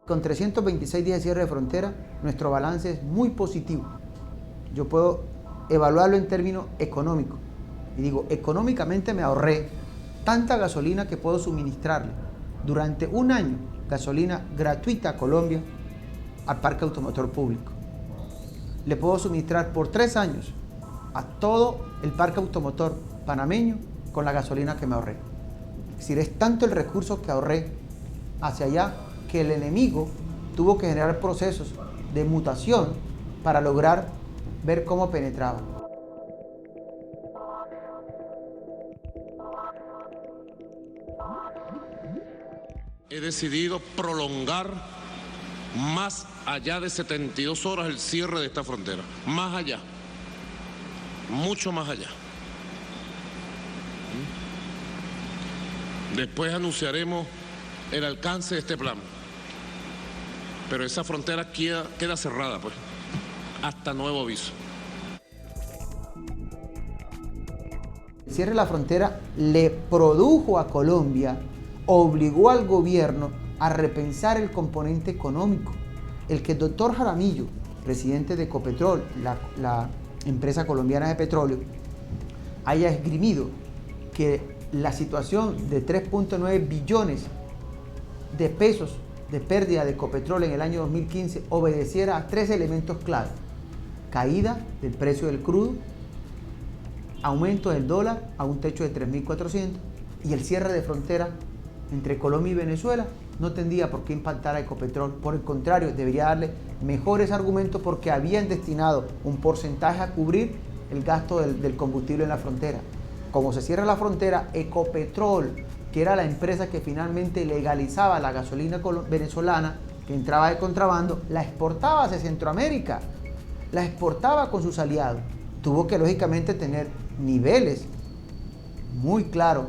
Con 326 días de cierre de frontera, nuestro balance es muy positivo. Yo puedo evaluarlo en términos económicos. Y digo, económicamente me ahorré tanta gasolina que puedo suministrarle durante un año gasolina gratuita a Colombia al parque automotor público. Le puedo suministrar por 3 años a todo el parque automotor panameño con la gasolina que me ahorré. Es decir, es tanto el recurso que ahorré hacia allá que el enemigo tuvo que generar procesos de mutación para lograr ver cómo penetraba. He decidido prolongar más allá de 72 horas el cierre de esta frontera. Más allá. Mucho más allá. Después anunciaremos el alcance de este plan. Pero esa frontera queda cerrada, pues, hasta nuevo aviso. El cierre de la frontera le produjo a Colombia, obligó al gobierno a repensar el componente económico. El que el doctor Jaramillo, presidente de Ecopetrol, la empresa colombiana de petróleo, haya esgrimido que la situación de 3.9 billones de pesos de pérdida de Ecopetrol en el año 2015 obedeciera a 3 elementos clave: caída del precio del crudo, aumento del dólar a un techo de 3.400 y el cierre de frontera entre Colombia y Venezuela no tendría por qué impactar a Ecopetrol. Por el contrario, debería darle mejores argumentos porque habían destinado un porcentaje a cubrir el gasto del combustible en la frontera. Como se cierra la frontera, Ecopetrol, que era la empresa que finalmente legalizaba la gasolina venezolana que entraba de contrabando, la exportaba hacia Centroamérica, la exportaba con sus aliados. Tuvo que lógicamente tener niveles muy claros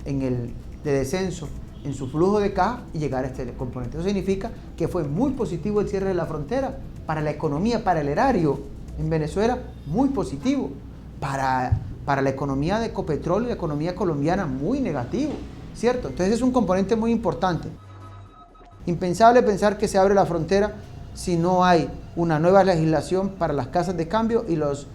de descenso en su flujo de caja y llegar a este componente. Eso significa que fue muy positivo el cierre de la frontera para la economía, para el erario en Venezuela, muy positivo. Para la economía de Ecopetrol y la economía colombiana, muy negativo, ¿cierto? Entonces es un componente muy importante. Impensable pensar que se abre la frontera si no hay una nueva legislación para las casas de cambio y los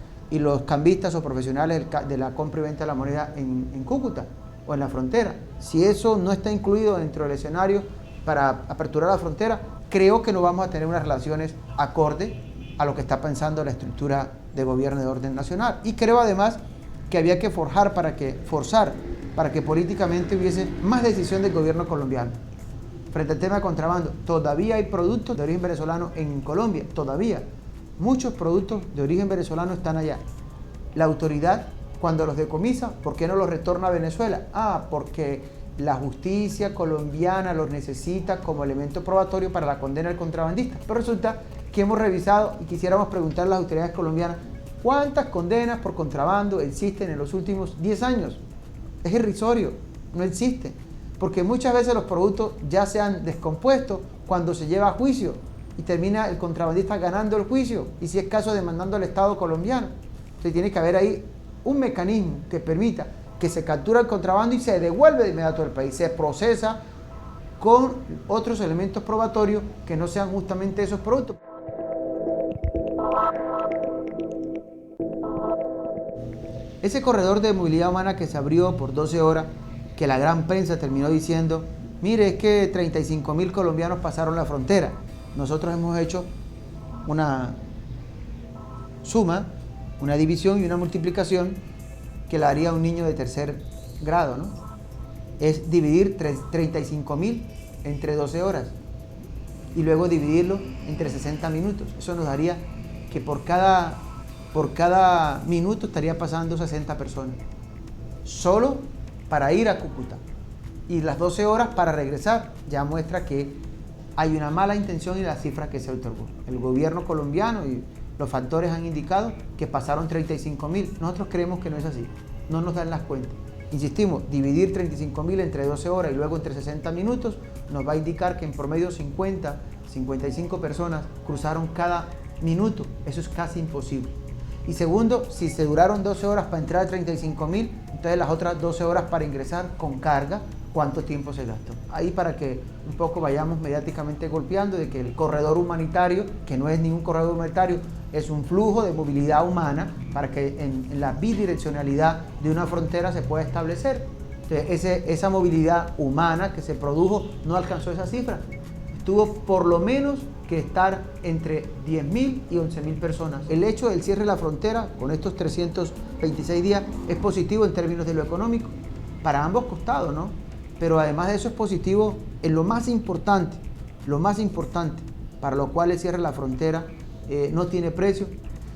cambistas o profesionales de la compra y venta de la moneda en Cúcuta o en la frontera. Si eso no está incluido dentro del escenario para aperturar la frontera, creo que no vamos a tener unas relaciones acorde a lo que está pensando la estructura de gobierno de orden nacional. Y creo además que había que forzar para que políticamente hubiese más decisión del gobierno colombiano. Frente al tema de contrabando, todavía hay productos de origen venezolano en Colombia, todavía. Muchos productos de origen venezolano están allá. La autoridad, cuando los decomisa, ¿por qué no los retorna a Venezuela? Porque la justicia colombiana los necesita como elemento probatorio para la condena del contrabandista. Pero resulta que hemos revisado y quisiéramos preguntar a las autoridades colombianas ¿cuántas condenas por contrabando existen en los últimos 10 años? Es irrisorio, no existe. Porque muchas veces los productos ya se han descompuesto cuando se lleva a juicio y termina el contrabandista ganando el juicio y si es caso demandando al Estado colombiano. Entonces tiene que haber ahí un mecanismo que permita que se captura el contrabando y se devuelve de inmediato al país, se procesa con otros elementos probatorios que no sean justamente esos productos. Ese corredor de movilidad humana que se abrió por 12 horas, que la gran prensa terminó diciendo, mire, es que 35.000 colombianos pasaron la frontera. Nosotros hemos hecho una suma, una división y una multiplicación que la haría un niño de tercer grado, ¿no? Es dividir 35.000 entre 12 horas y luego dividirlo entre 60 minutos. Eso nos daría que por cada minuto estaría pasando 60 personas. Solo para ir a Cúcuta. Y las 12 horas para regresar. Ya muestra que hay una mala intención en la cifra que se otorgó. El gobierno colombiano y los factores han indicado que pasaron 35.000. Nosotros creemos que no es así. No nos dan las cuentas. Insistimos, dividir 35.000 entre 12 horas y luego entre 60 minutos nos va a indicar que en promedio 55 personas cruzaron cada minuto. Eso es casi imposible. Y segundo, si se duraron 12 horas para entrar a 35.000, entonces las otras 12 horas para ingresar con carga cuánto tiempo se gastó. Ahí para que un poco vayamos mediáticamente golpeando de que el corredor humanitario, que no es ningún corredor humanitario, es un flujo de movilidad humana para que en la bidireccionalidad de una frontera se pueda establecer. Entonces, esa movilidad humana que se produjo no alcanzó esa cifra. Tuvo por lo menos que estar entre 10.000 y 11.000 personas. El hecho del cierre de la frontera con estos 326 días es positivo en términos de lo económico para ambos costados, ¿no? Pero además de eso es positivo en lo más importante, para lo cual el cierre de la frontera no tiene precio,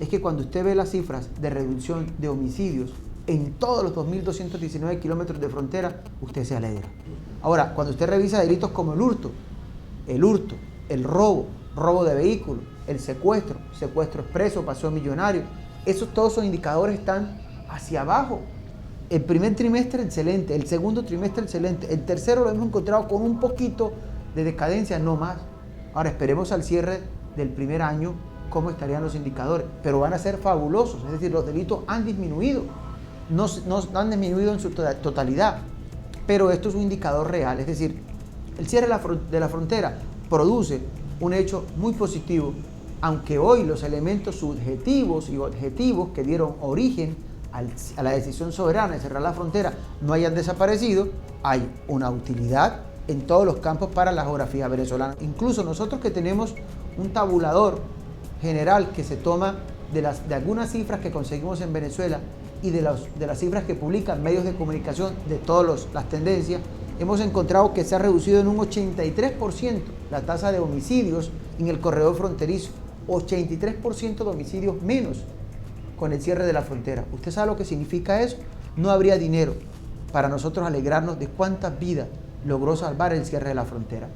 es que cuando usted ve las cifras de reducción de homicidios en todos los 2.219 kilómetros de frontera, usted se alegra. Ahora, cuando usted revisa delitos como el hurto, el robo de vehículos, el secuestro expreso, paseo millonario, todos esos indicadores están hacia abajo. El primer trimestre excelente, el segundo trimestre excelente, el tercero lo hemos encontrado con un poquito de decadencia, no más. Ahora esperemos al cierre del primer año cómo estarían los indicadores, pero van a ser fabulosos, es decir, los delitos han disminuido, no han disminuido en su totalidad, pero esto es un indicador real, es decir, el cierre de la frontera produce un hecho muy positivo, aunque hoy los elementos subjetivos y objetivos que dieron origen a la decisión soberana de cerrar la frontera no hayan desaparecido, hay una utilidad en todos los campos para la geografía venezolana. Incluso nosotros que tenemos un tabulador general que se toma de algunas cifras que conseguimos en Venezuela y de las cifras que publican medios de comunicación de todas las tendencias, hemos encontrado que se ha reducido en un 83% la tasa de homicidios en el corredor fronterizo, 83% de homicidios menos con el cierre de la frontera. ¿Usted sabe lo que significa eso? No habría dinero para nosotros alegrarnos de cuántas vidas logró salvar el cierre de la frontera.